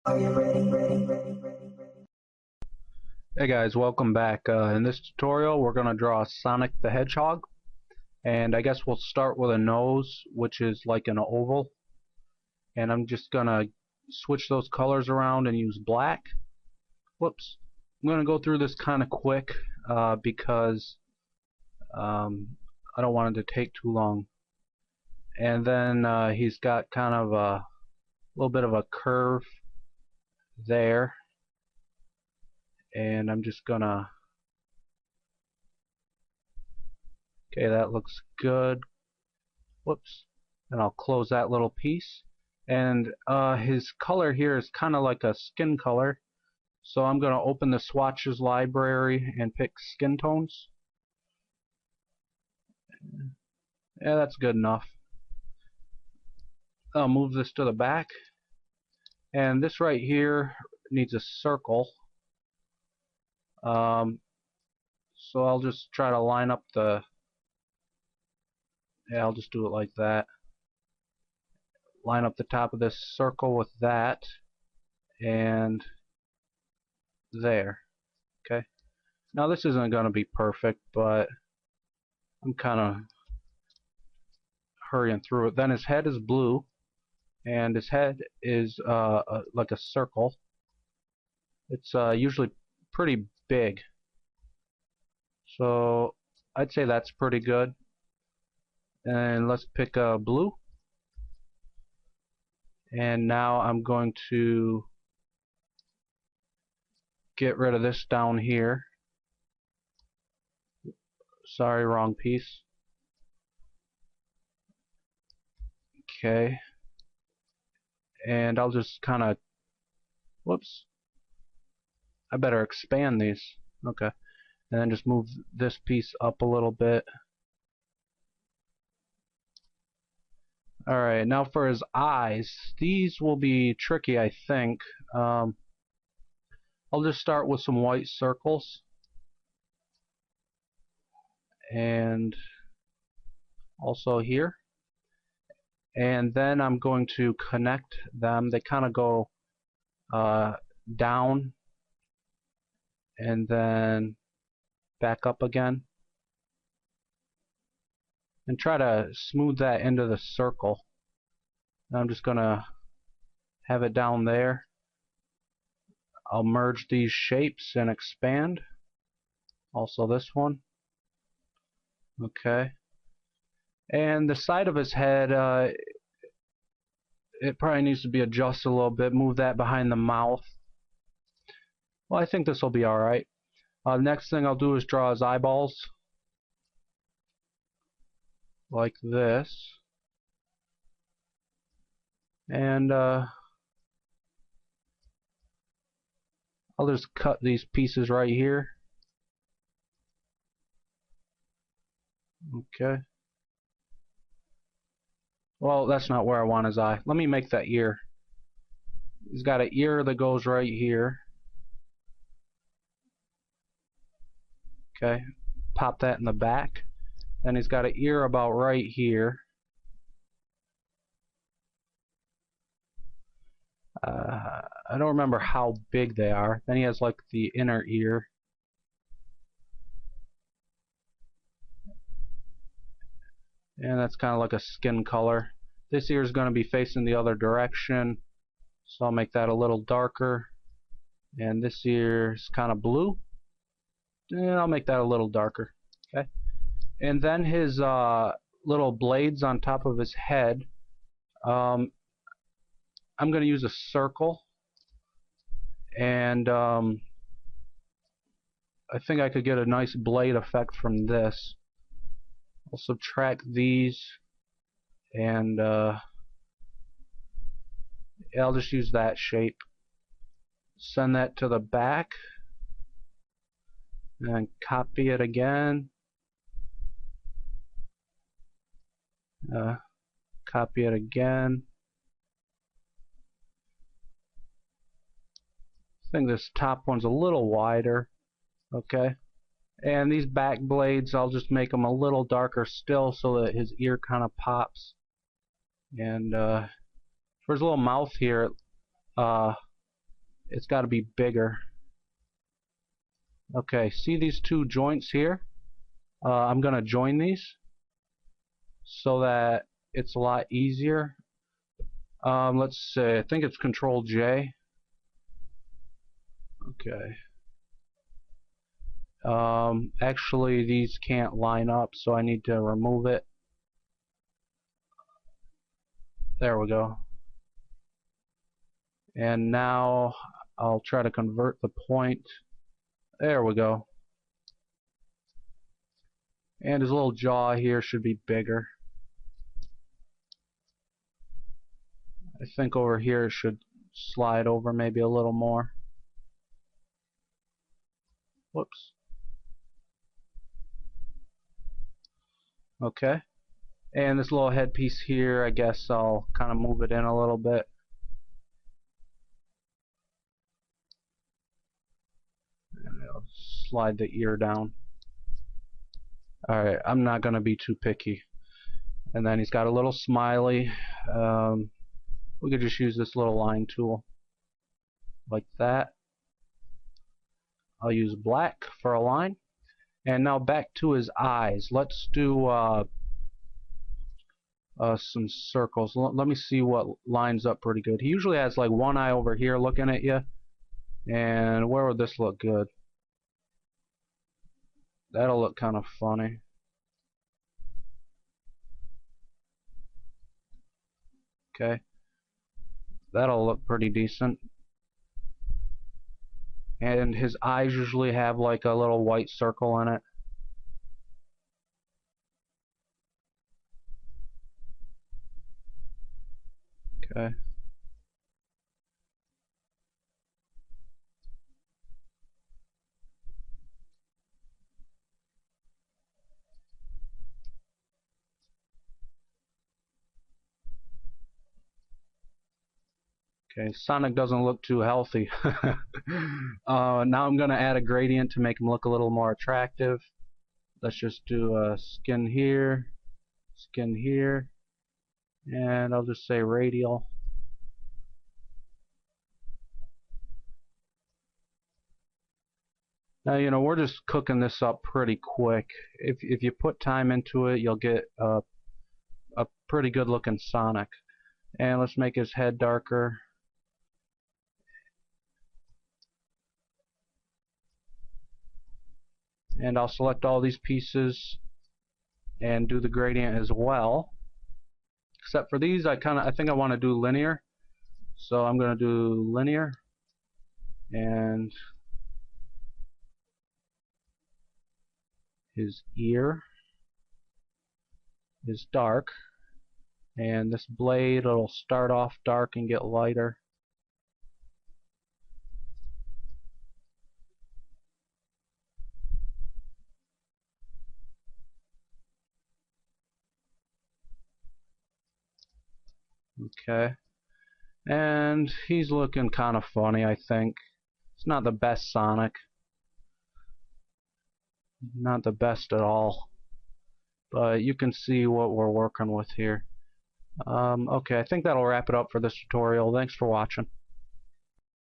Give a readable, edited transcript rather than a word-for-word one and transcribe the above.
Hey guys, welcome back. In this tutorial we're going to draw Sonic the Hedgehog, and I guess we'll start with a nose, which is like an oval, and I'm just going to switch those colors around and use black. Whoops. I'm going to go through this kind of quick because I don't want it to take too long. And then he's got kind of a little bit of a curve there, and I'm just going to okay, that looks good. Whoops. And I'll close that little piece. And his color here is kind of like a skin color. So I'm going to open the swatches library and pick skin tones. Yeah, that's good enough. I'll move this to the back. And this right here needs a circle. So I'll just try to line up the... Yeah, I'll just do it like that. Line up the top of this circle with that. And there. Okay. Now this isn't going to be perfect, but I'm kind of hurrying through it. Then his head is blue, and his head is like a circle. It's usually pretty big, so I'd say that's pretty good. And let's pick blue. And now I'm going to get rid of this down here. Sorry, wrong piece. Okay. And I'll just kind of, whoops, I better expand these. Okay. And then just move this piece up a little bit. Alright, now for his eyes. These will be tricky, I think. I'll just start with some white circles. And also here. And then I'm going to connect them. They kind of go down and then back up again. And try to smooth that into the circle. And I'm just going to have it down there. I'll merge these shapes and expand. Also this one. Okay. And the side of his head, it probably needs to be adjusted a little bit. Move that behind the mouth. Well, I think this will be alright. Next thing I'll do is draw his eyeballs. Like this. And I'll just cut these pieces right here. Okay. Well, that's not where I want his eye. Let me make that ear. He's got an ear that goes right here. Okay. Pop that in the back. Then he's got an ear about right here. I don't remember how big they are. Then he has like the inner ear. And that's kind of like a skin color. This ear is going to be facing the other direction, so I'll make that a little darker. And this ear is kind of blue, and I'll make that a little darker. Okay. And then his little blades on top of his head, I'm going to use a circle, and I think I could get a nice blade effect from this. I'll subtract these, and I'll just use that shape. Send that to the back, and copy it again. Copy it again. I think this top one's a little wider. Okay. And these back blades, I'll just make them a little darker still so that his ear kind of pops. And for his little mouth here, it's got to be bigger. Okay, see these two joints here? I'm gonna join these so that it's a lot easier. Let's say, I think it's Control J. Okay. Actually, these can't line up, so I need to remove it. There we go. And now I'll try to convert the point. There we go. And his little jaw here should be bigger. I think over here it should slide over maybe a little more. Whoops. Okay. And this little headpiece here, I guess I'll kind of move it in a little bit. And I'll slide the ear down. Alright, I'm not going to be too picky. And then he's got a little smiley. We could just use this little line tool. Like that. I'll use black for a line. And now back to his eyes. Let's do some circles. Let me see what lines up pretty good. He usually has like one eye over here looking at you. And where would this look good? That'll look kind of funny. Okay. That'll look pretty decent. And his eyes usually have like a little white circle in it. Okay. Okay, Sonic doesn't look too healthy. Now I'm going to add a gradient to make him look a little more attractive. Let's just do a skin here, and I'll just say radial. Now, you know, we're just cooking this up pretty quick. If you put time into it, you'll get a pretty good looking Sonic. And let's make his head darker. And I'll select all these pieces and do the gradient as well. Except for these, I think I want to do linear. So I'm going to do linear, and his ear is dark, and this blade, it'll start off dark and get lighter. Okay, and he's looking kind of funny, I think. It's not the best Sonic. Not the best at all. But you can see what we're working with here. Okay, I think that'll wrap it up for this tutorial. Thanks for watching.